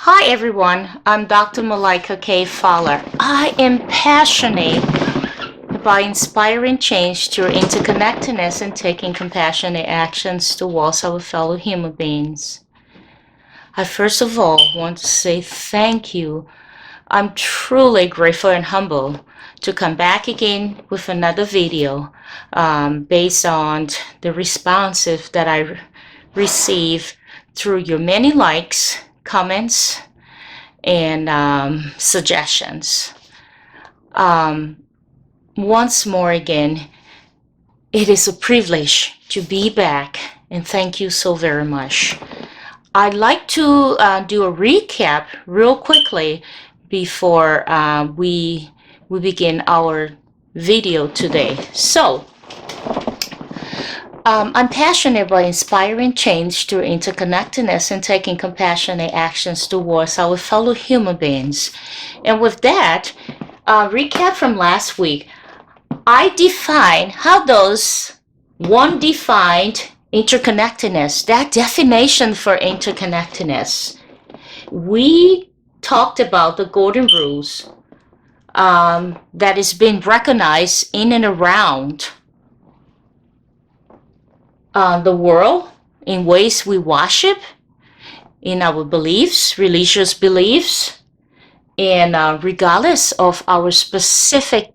Hi everyone, I'm Dr. Malaika K. Falla. I am passionate about inspiring change through interconnectedness and taking compassionate actions towards our fellow human beings. I first of all want to say thank you. I'm truly grateful and humble to come back again with another video based on the responses that I receive through your many likes, comments, and suggestions. Once more again, it is a privilege to be back, and thank you so very much. I'd like to do a recap real quickly before we begin our video today. So, I'm passionate about inspiring change through interconnectedness and taking compassionate actions towards our fellow human beings. And with that, recap from last week, I defined how those one defined interconnectedness, that definition for interconnectedness. We talked about the golden rules that is being recognized in and around the world in ways we worship, in our beliefs, religious beliefs, and regardless of our specific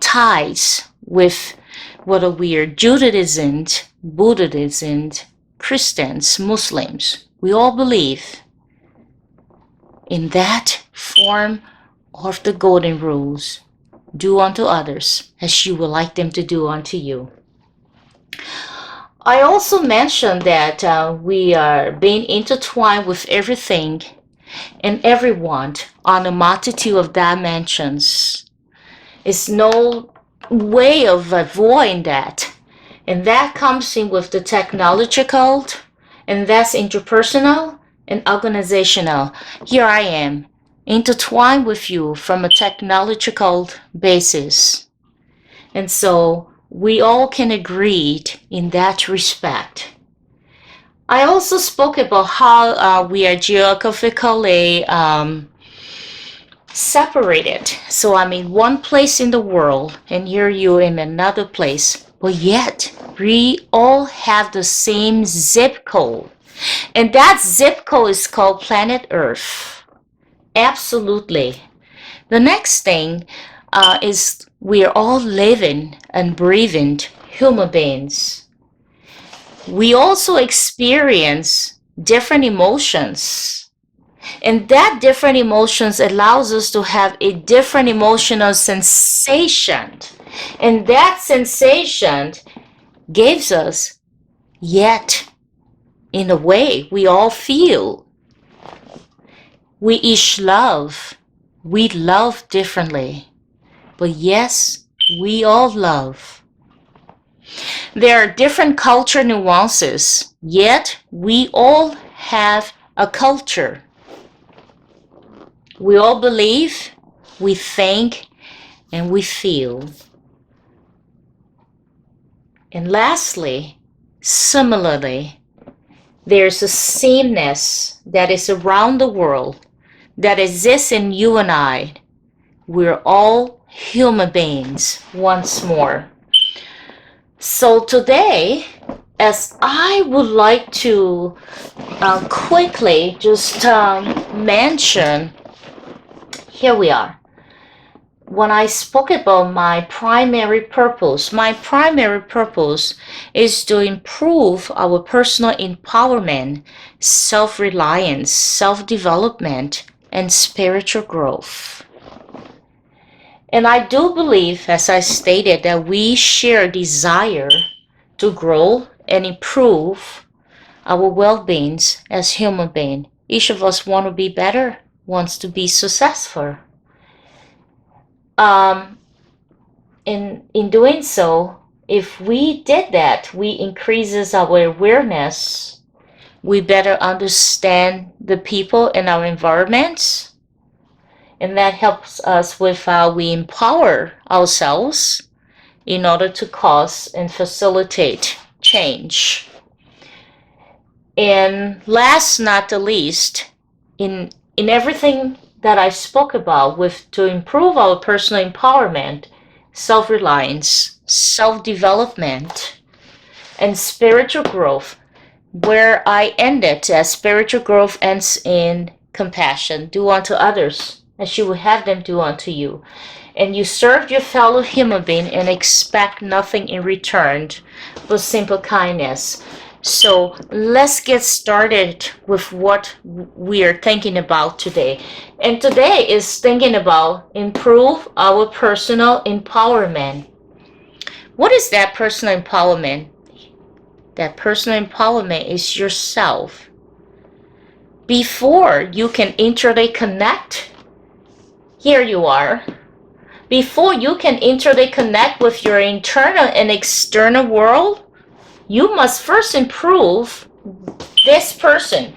ties with whether we are Judaism, Buddhism, Christians, Muslims. We all believe in that form of the golden rules. Do unto others as you would like them to do unto you. I also mentioned that we are being intertwined with everything and everyone on a multitude of dimensions. It's no way of avoiding that. And that comes in with the technological, and that's interpersonal and organizational. Here I am, intertwined with you from a technological basis. And so we all can agree in that respect. I also spoke about how we are geographically separated. So I'm in one place in the world, and here you're in another place. But yet, we all have the same zip code. And that zip code is called planet Earth. Absolutely. The next thing is we are all living and breathing human beings. We also experience different emotions. And that different emotions allows us to have a different emotional sensation. And that sensation gives us, yet, in a way, we all feel. We each love. We love differently. But yes, we all love. There are different culture nuances, yet we all have a culture. We all believe, we think, and we feel. And lastly, similarly, there's a sameness that is around the world that exists in you and I. We're all human beings once more. So today, as I would like to quickly just mention, here we are. When I spoke about my primary purpose is to improve our personal empowerment, self-reliance, self-development, and spiritual growth. And I do believe, as I stated, that we share a desire to grow and improve our well-being as human beings. Each of us want to be better, wants to be successful. In doing so, if we did that, we increases our awareness. We better understand the people in our environments, and that helps us with how we empower ourselves in order to cause and facilitate change. And last not the least, in everything that I spoke about with to improve our personal empowerment, self-reliance, self-development, and spiritual growth, where I ended as spiritual growth ends in compassion. Do unto others as you would have them do unto you. And you serve your fellow human being and expect nothing in return but simple kindness. So let's get started with what we are thinking about today. And today is thinking about improve our personal empowerment. What is that personal empowerment? That personal empowerment is yourself. Before you can interconnect, here you are. Before you can interconnect with your internal and external world, you must first improve this person.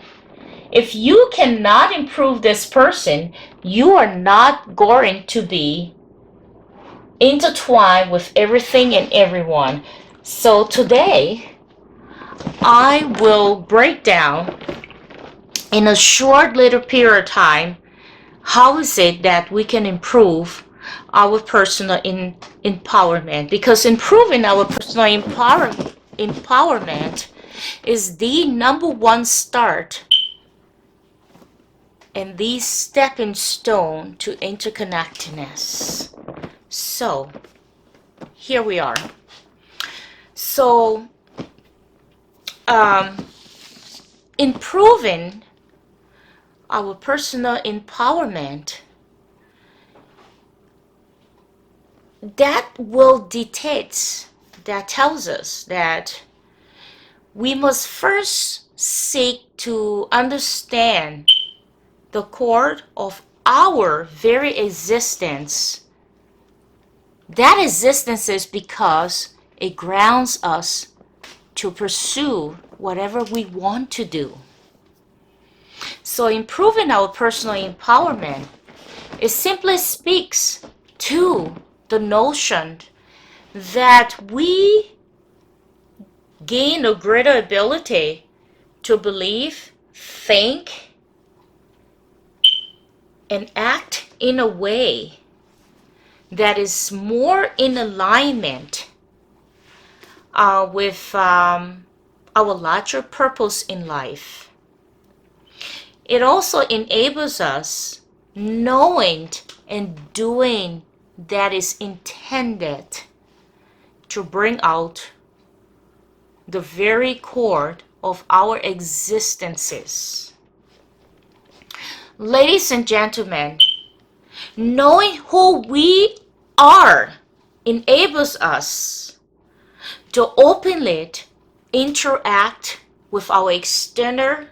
If you cannot improve this person, you are not going to be intertwined with everything and everyone. So today, I will break down in a short little period of time how is it that we can improve our personal empowerment, because improving our personal empowerment is the number one start and the stepping stone to interconnectedness. So here we are. So improving our personal empowerment, that will dictate, that tells us that we must first seek to understand the core of our very existence. That existence is because it grounds us to pursue whatever we want to do. So improving our personal empowerment, it simply speaks to the notion that we gain a greater ability to believe, think, and act in a way that is more in alignment with our larger purpose in life. It also enables us knowing and doing that is intended to bring out the very core of our existences. Ladies and gentlemen, knowing who we are enables us to openly interact with our external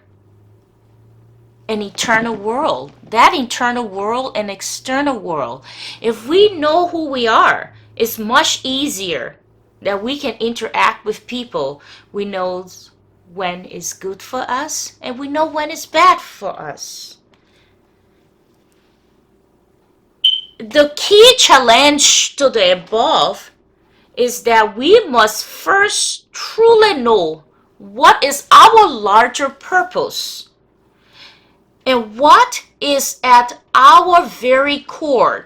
and eternal world. That internal world and external world. If we know who we are, it's much easier that we can interact with people. We know when it's good for us and we know when it's bad for us. The key challenge to the above is that we must first truly know what is our larger purpose and what is at our very core,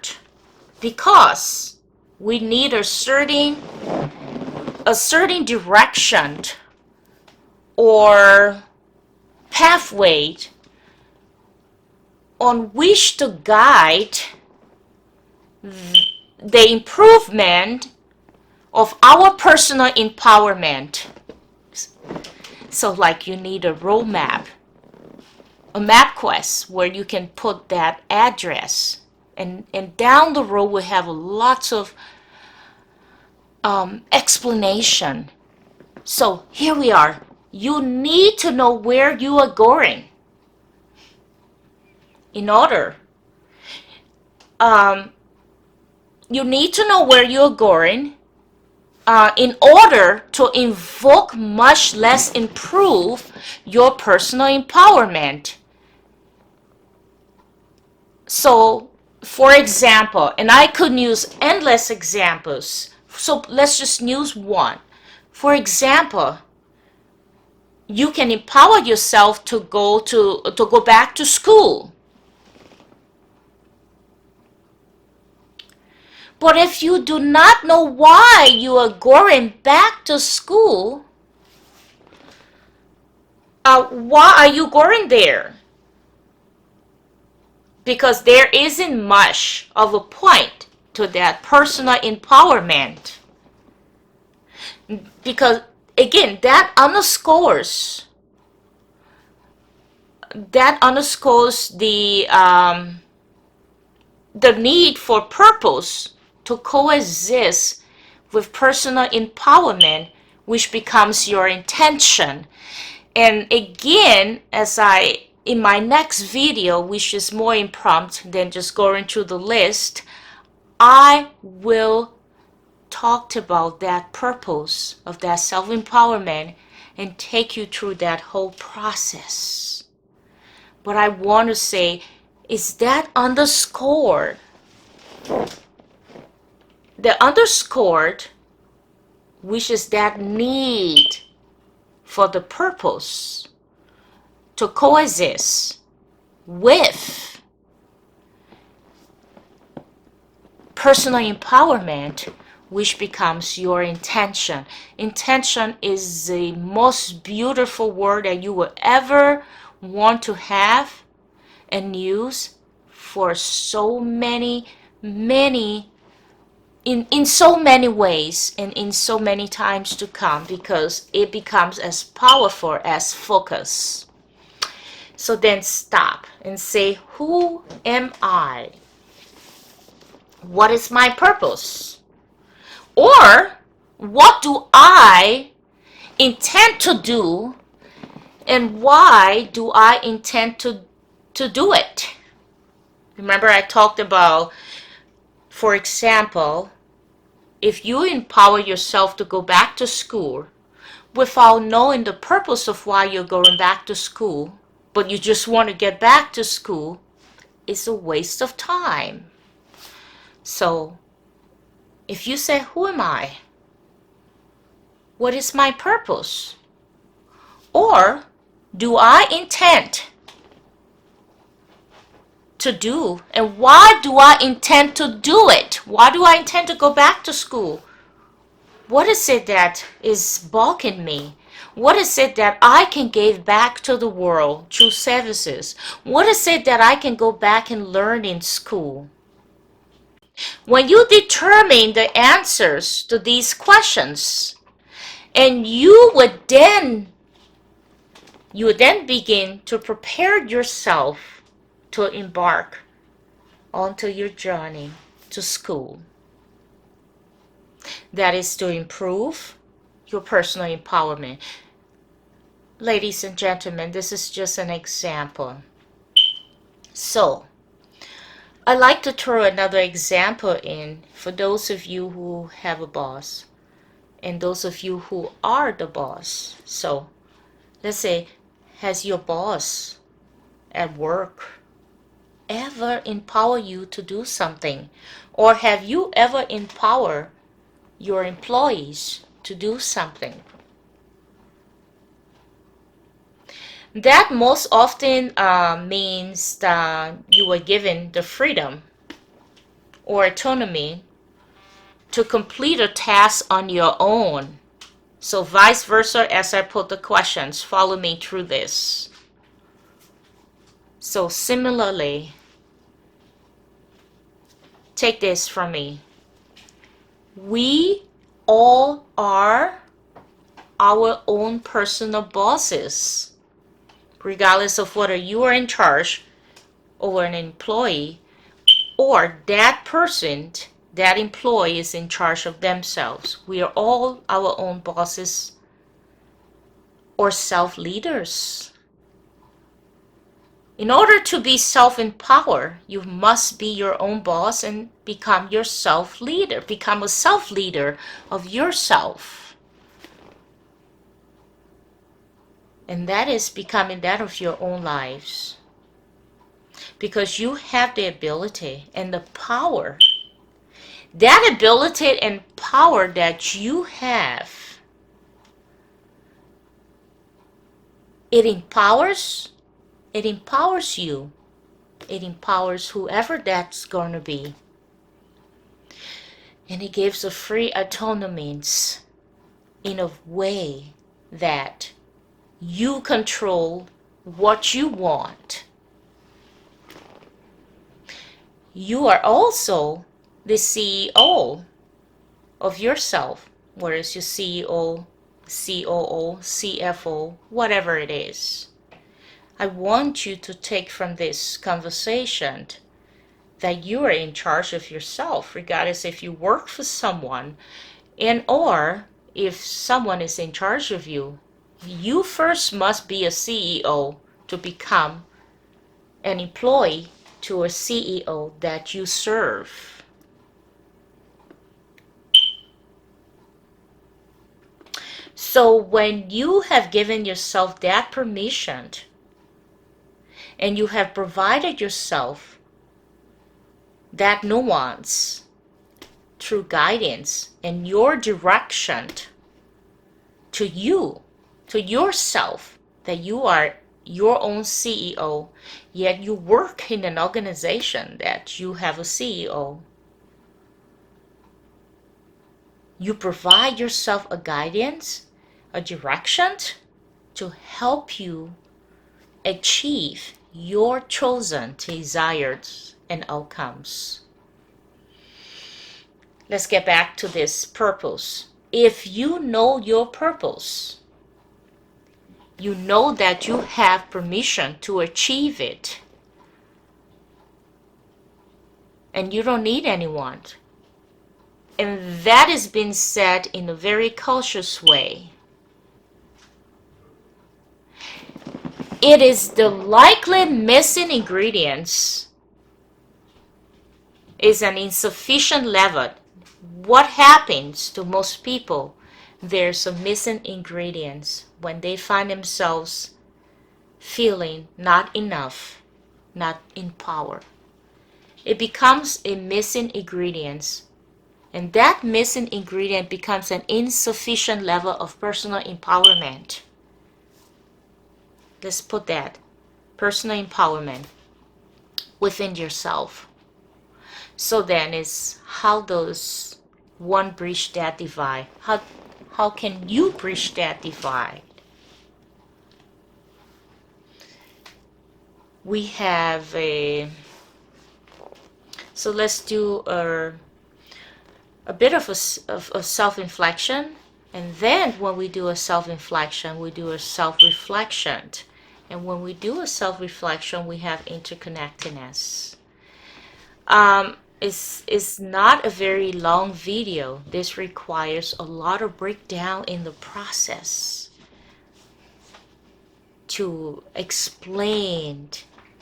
because we need a certain direction or pathway on which to guide the improvement of our personal empowerment. So like you need a roadmap, a MapQuest where you can put that address, and down the road we have lots of explanation. So here we are. You need to know where you are going in order. You need to know where you're going in order to invoke, much less improve, your personal empowerment. So, for example, and I could use endless examples. So let's just use one. For example, you can empower yourself to go back to school. But if you do not know why you are going back to school, why are you going there? Because there isn't much of a point to that personal empowerment. Because again, that underscores the need for purpose to coexist with personal empowerment, which becomes your intention. And again, in my next video, which is more impromptu than just going through the list, I will talk about that purpose of that self-empowerment and take you through that whole process. But I want to say is that underscored. The underscored, which is that need for the purpose to coexist with personal empowerment, which becomes your intention. Intention is the most beautiful word that you will ever want to have and use for so many in so many ways and in so many times to come, because it becomes as powerful as focus. So then stop and say, who am I? What is my purpose? Or what do I intend to do, and why do I intend to do it? Remember I talked about, for example, if you empower yourself to go back to school without knowing the purpose of why you're going back to school, but you just want to get back to school, it's a waste of time. So if you say, who am I? What is my purpose? Or do I intend to do, and why do I intend to do it? Why do I intend to go back to school? What is it that is balking me? What is it that I can give back to the world through services? What is it that I can go back and learn in school? When you determine the answers to these questions, and you would then begin to prepare yourself to embark onto your journey to school. That is to improve your personal empowerment. Ladies and gentlemen, this is just an example. So, I'd like to throw another example in for those of you who have a boss and those of you who are the boss. So, let's say, has your boss at work ever empowered you to do something? Or have you ever empowered your employees to do something? That most often means that you were given the freedom or autonomy to complete a task on your own. So vice versa, as I put the questions, follow me through this. So similarly, take this from me. We all are our own personal bosses, regardless of whether you are in charge or an employee, or that person, that employee is in charge of themselves. We are all our own bosses or self-leaders. In order to be self-empowered, you must be your own boss and become your self-leader. Become a self-leader of yourself. And that is becoming that of your own lives. Because you have the ability and the power. That ability and power that you have It empowers you. It empowers whoever that's going to be. And it gives a free autonomy in a way that you control what you want. You are also the CEO of yourself, whereas your CEO, COO, CFO, whatever it is. I want you to take from this conversation that you are in charge of yourself, regardless if you work for someone and or if someone is in charge of you. You first must be a CEO to become an employee to a CEO that you serve. So when you have given yourself that permission and you have provided yourself that nuance through guidance and your direction to you, to yourself, that you are your own CEO, yet you work in an organization that you have a CEO. You provide yourself a guidance, a direction to help you achieve your chosen desires and outcomes. Let's get back to this purpose. If you know your purpose, you know that you have permission to achieve it. And you don't need anyone. And that is being said in a very cautious way. It is the likely missing ingredients is an insufficient level. What happens to most people? There's some missing ingredients when they find themselves feeling not enough, not in power. It becomes a missing ingredient, and that missing ingredient becomes an insufficient level of personal empowerment. Let's put that, personal empowerment within yourself. So then is how does one bridge that divide? How can you bridge that divide? We have a, so let's do a bit of a self-inflection, and then when we do a self-inflection, we do a self-reflection. And when we do a self-reflection, we have interconnectedness. It's not a very long video. This requires a lot of breakdown in the process to explain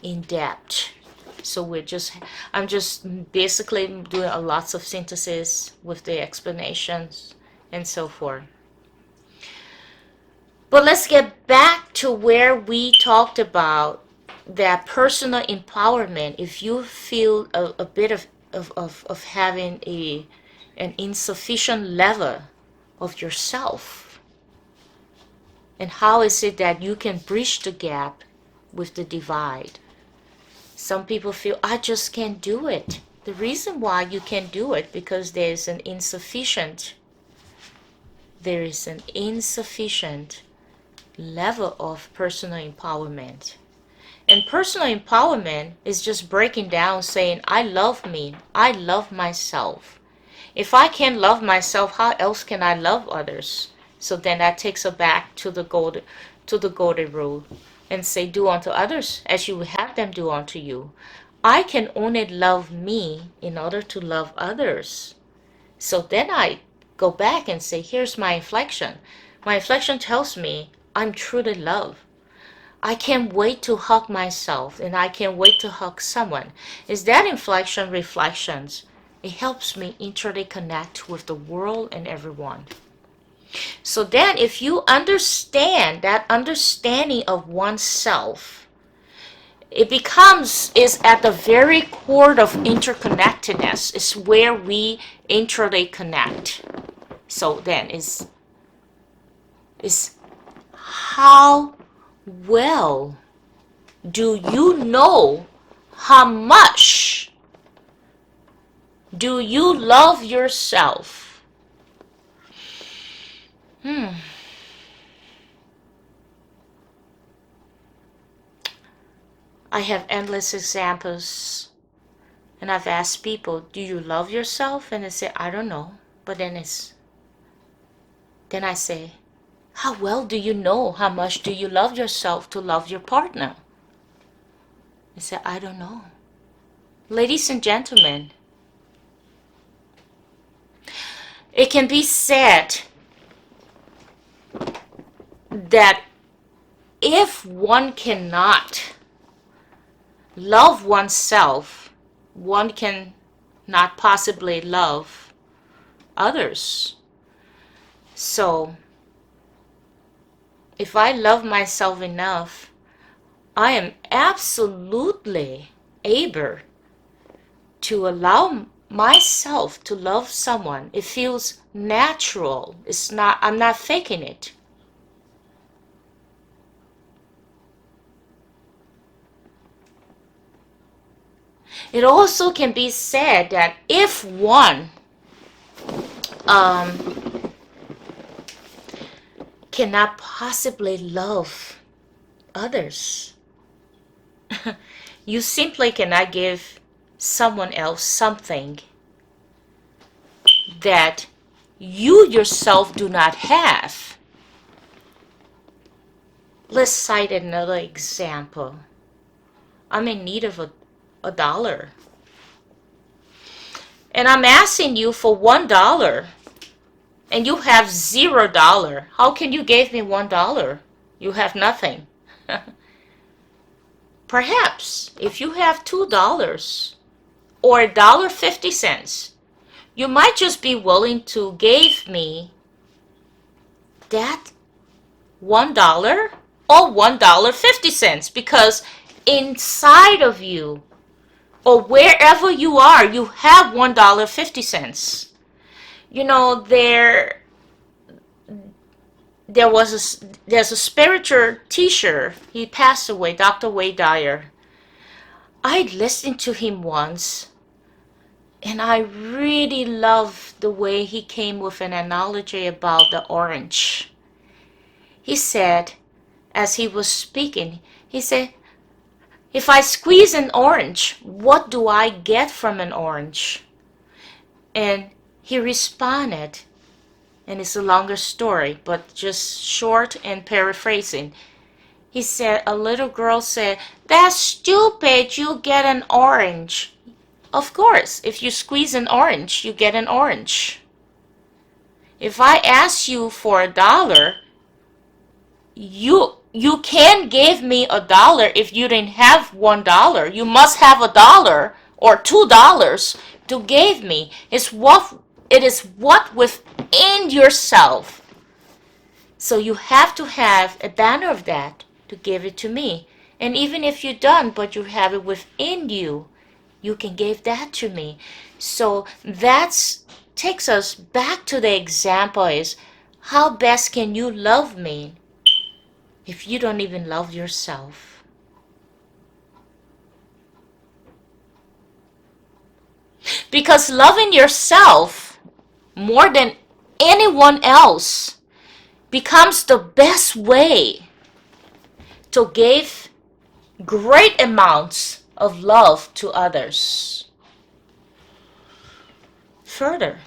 in depth. So I'm just basically doing a lots of synthesis with the explanations and so forth. But let's get back to where we talked about that personal empowerment. If you feel a bit of having an insufficient level of yourself, and how is it that you can bridge the gap with the divide? Some people feel, I just can't do it. The reason why you can't do it because there is an insufficient level of personal empowerment. And personal empowerment is just breaking down saying, I love me, I love myself. If I can't love myself, how else can I love others? So then that takes us back to the golden rule and say, do unto others as you would have them do unto you. I can only love me in order to love others. So then I go back and say, here's my inflection. My inflection tells me I'm truly loved. I can't wait to hug myself, and I can't wait to hug someone. Is that inflection reflections? It helps me interconnect with the world and everyone. So then if you understand that understanding of oneself, it is at the very core of interconnectedness. It's where we interconnect. So then is how well, do you know how much do you love yourself? I have endless examples, and I've asked people, do you love yourself? And they say, I don't know. But then I say, how well do you know how much do you love yourself to love your partner? They say, I don't know. Ladies and gentlemen, it can be said that if one cannot love oneself, one can not possibly love others. So, if I love myself enough, I am absolutely able to allow myself to love someone. It feels natural. I'm not faking it. It also can be said that if one cannot possibly love others, you simply cannot give someone else something that you yourself do not have. Let's cite another example. I'm in need of a dollar. And I'm asking you for $1. And you have $0. How can you give me $1? You have nothing. Perhaps if you have $2 or $1.50, you might just be willing to give me that $1 or $1.50, because inside of you or wherever you are, you have $1.50. You know, there's a spiritual teacher. He passed away, Dr. Wade Dyer. I listened to him once, and I really loved the way he came with an analogy about the orange. He said, as he was speaking, he said, if I squeeze an orange, what do I get from an orange? And he responded, and it's a longer story, but just short and paraphrasing. He said, a little girl said, that's stupid, you get an orange. Of course, if you squeeze an orange, you get an orange. If I ask you for $1, you can't give me $1 if you didn't have $1. You must have $1 or $2 to give me. It is what within yourself. So you have to have a banner of that to give it to me. And even if you don't, but you have it within you, you can give that to me. So that takes us back to the example is, how best can you love me if you don't even love yourself? Because loving yourself more than anyone else becomes the best way to give great amounts of love to others. Further,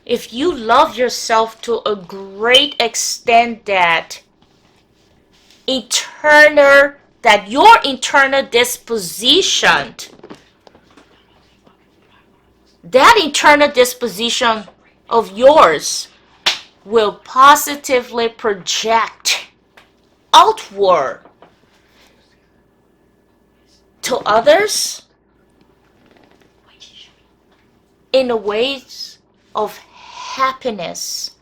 if you love yourself to a great extent that your internal disposition, that internal disposition of yours will positively project outward to others in a ways of happiness,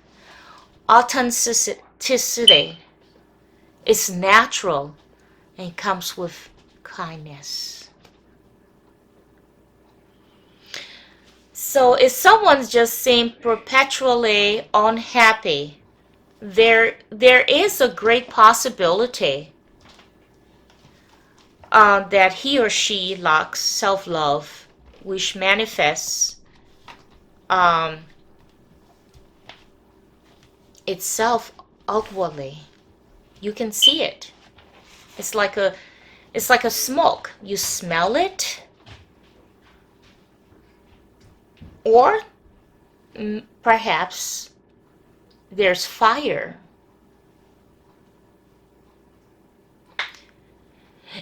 authenticity. It's natural and comes with kindness. So if someone just seems perpetually unhappy, there is a great possibility that he or she lacks self-love, which manifests um, itself outwardly. You can see it. It's like a smoke. You smell it, or perhaps there's fire.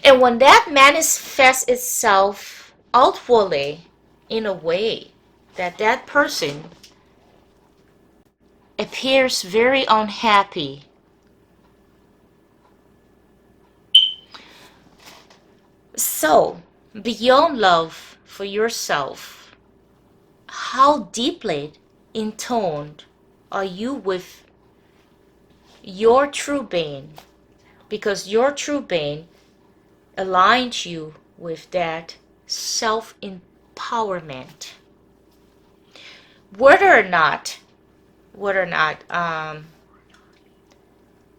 And when that manifests itself outwardly in a way that that person appears very unhappy, so beyond love for yourself, how deeply intoned are you with your true being? Because your true being aligns you with that self-empowerment. Whether or not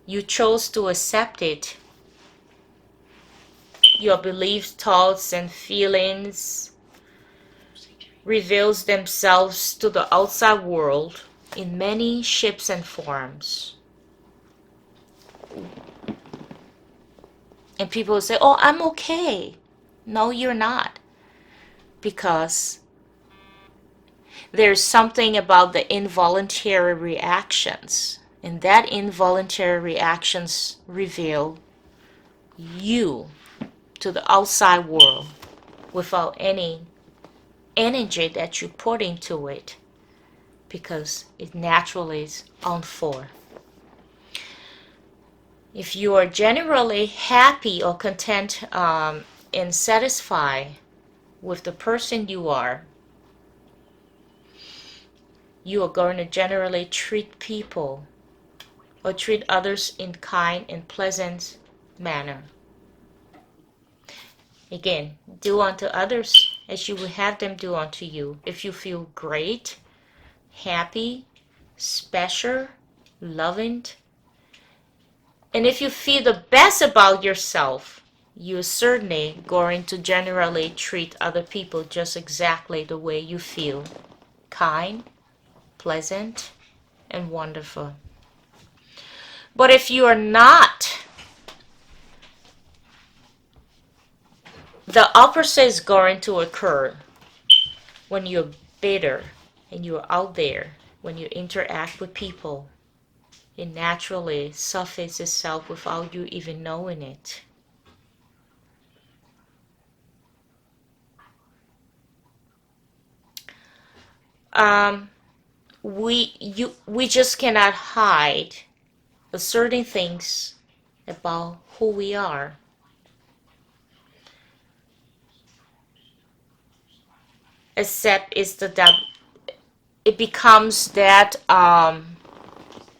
you chose to accept it, your beliefs, thoughts, and feelings reveals themselves to the outside world in many shapes and forms. And people say, oh, I'm okay. No, you're not. Because there's something about the involuntary reactions. And that involuntary reactions reveal you to the outside world without any energy that you put into it. Because it naturally is unfold. If you are generally happy or content and satisfied with the person you are going to generally treat people or treat others in kind and pleasant manner. Again, do unto others as you would have them do unto you. If you feel great, happy, special, loving, and if you feel the best about yourself, you're certainly going to generally treat other people just exactly the way you feel. Kind, pleasant, and wonderful. But if you are not, the opposite is going to occur when you're bitter and you're out there, when you interact with people. It naturally surfaces itself without you even knowing it. We just cannot hide certain things about who we are. Except it becomes that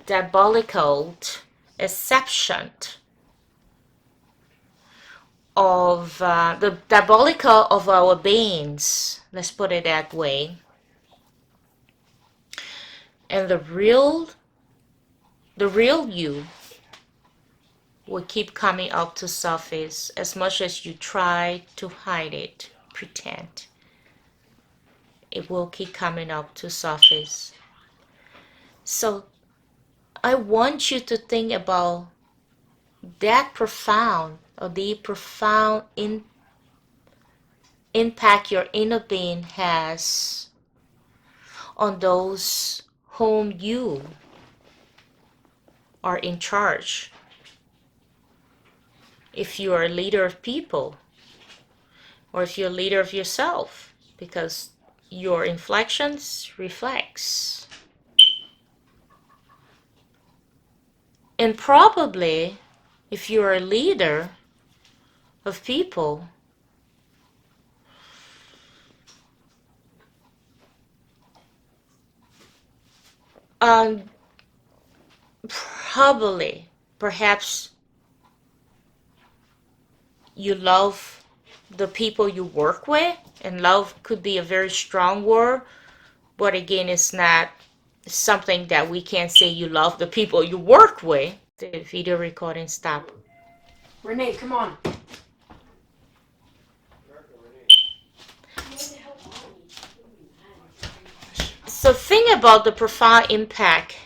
diabolical exception of the diabolical of our beings. Let's put it that way. And the real you will keep coming up to surface as much as you try to hide it, pretend. It will keep coming up to surface. So I want you to think about that profound or the profound impact your inner being has on those whom you are in charge. If you are a leader of people, or if you're a leader of yourself, because your inflections reflects. And probably, if you're a leader of people, probably, perhaps you love the people you work with, and love could be a very strong word, but again, it's not something that we can't say you love the people you work with. The video recording stop. Renee, come on. So think about the profound impact.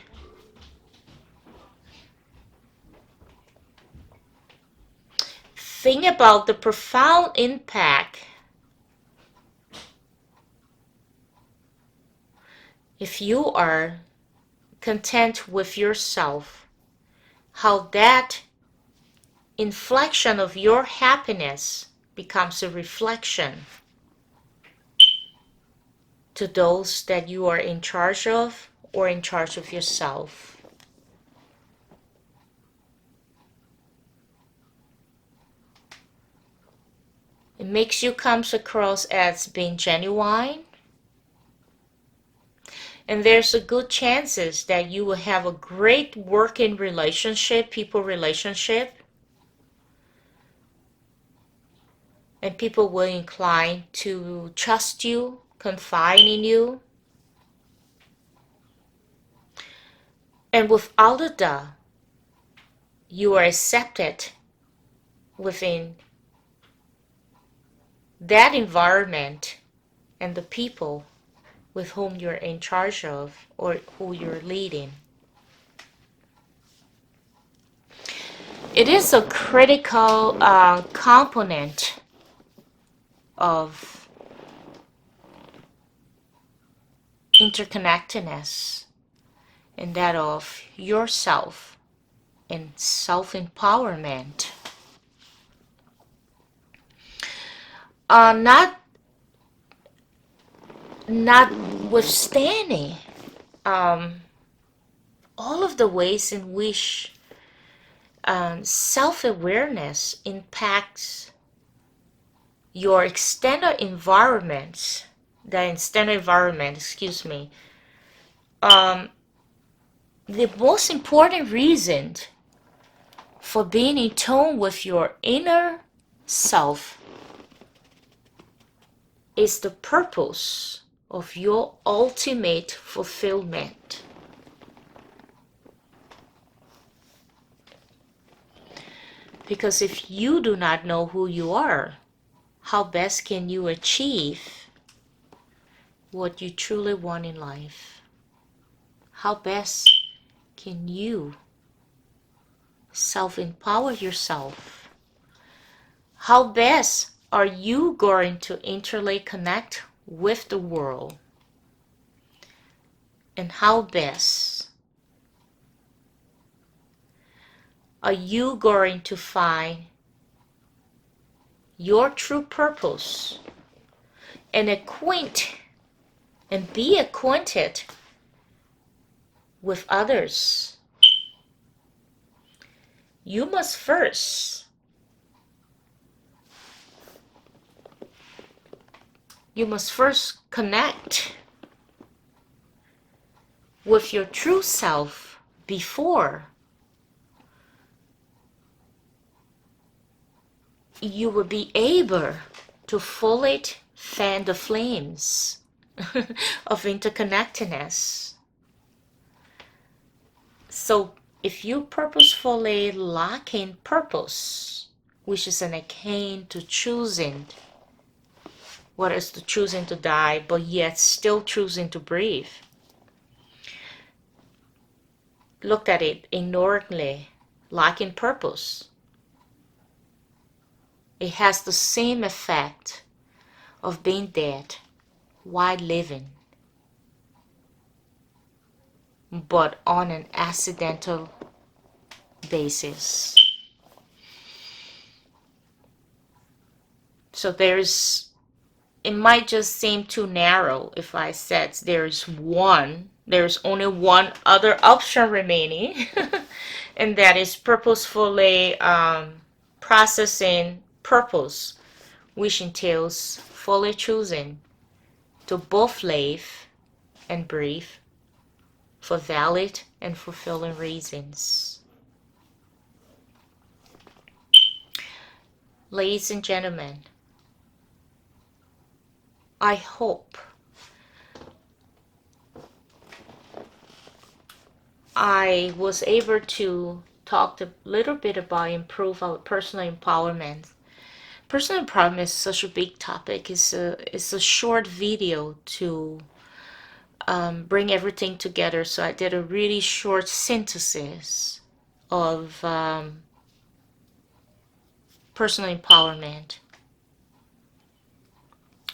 Think about the profound impact if you are content with yourself, how that inflection of your happiness becomes a reflection to those that you are in charge of or in charge of yourself. It makes you come across as being genuine, and there's a good chances that you will have a great working relationship, people relationship, and people will incline to trust you, confide in you. And without a doubt, you are accepted within that environment and the people with whom you're in charge of or who you're leading. It is a critical component of interconnectedness and that of yourself and self-empowerment. Notwithstanding all of the ways in which self-awareness impacts your extended environment, the most important reason for being in tune with your inner self is the purpose of your ultimate fulfillment. Because if you do not know who you are, how best can you achieve what you truly want in life? How best can you self-empower yourself? How best are you going to interconnect with the world? And how best are you going to find your true purpose and be acquainted with others? You must first connect with your true self before you will be able to fully fan the flames of interconnectedness. So if you purposefully lack in purpose, which is an akin to choosing, what is to choosing to die, but yet still choosing to breathe, looked at it ignorantly, lacking purpose, it has the same effect of being dead while living, but on an accidental basis. So it might just seem too narrow if I said there's only one other option remaining, and that is purposefully processing purpose, which entails fully choosing to both live and breathe for valid and fulfilling reasons. Ladies and gentlemen, I hope I was able to talk a little bit about improve our personal empowerment. Personal empowerment is such a big topic. It's a short video to bring everything together. So I did a really short synthesis of personal empowerment.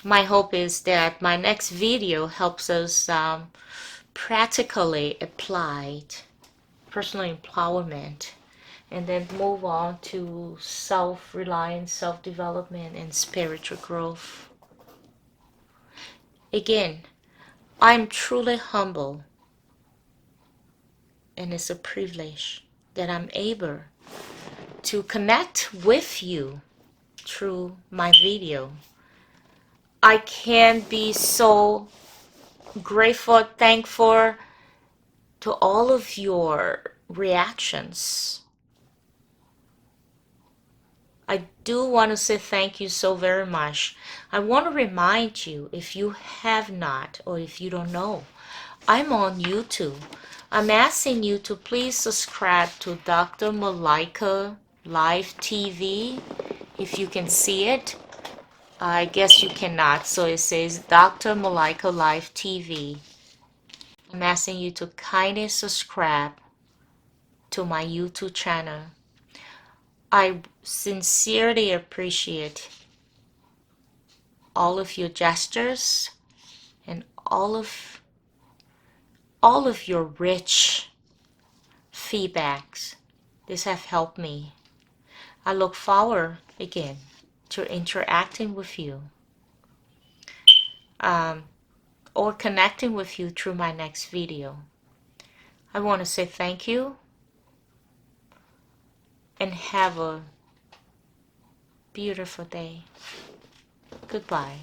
My hope is that my next video helps us practically apply personal empowerment and then move on to self-reliance, self-development, and spiritual growth. Again, I'm truly humble, and it's a privilege that I'm able to connect with you through my video. I can be so grateful, thankful to all of your reactions. I do want to say thank you so very much. I want to remind you, if you have not or if you don't know, I'm on YouTube. I'm asking you to please subscribe to Dr. Malaika Live TV. If you can see it, I guess you cannot. So it says Dr. Malaika Live TV. I'm asking you to kindly subscribe to my YouTube channel. I sincerely appreciate all of your gestures and all of your rich feedbacks. This have helped me. I look forward again to interacting with you or connecting with you through my next video. I want to say thank you and have a beautiful day. Goodbye.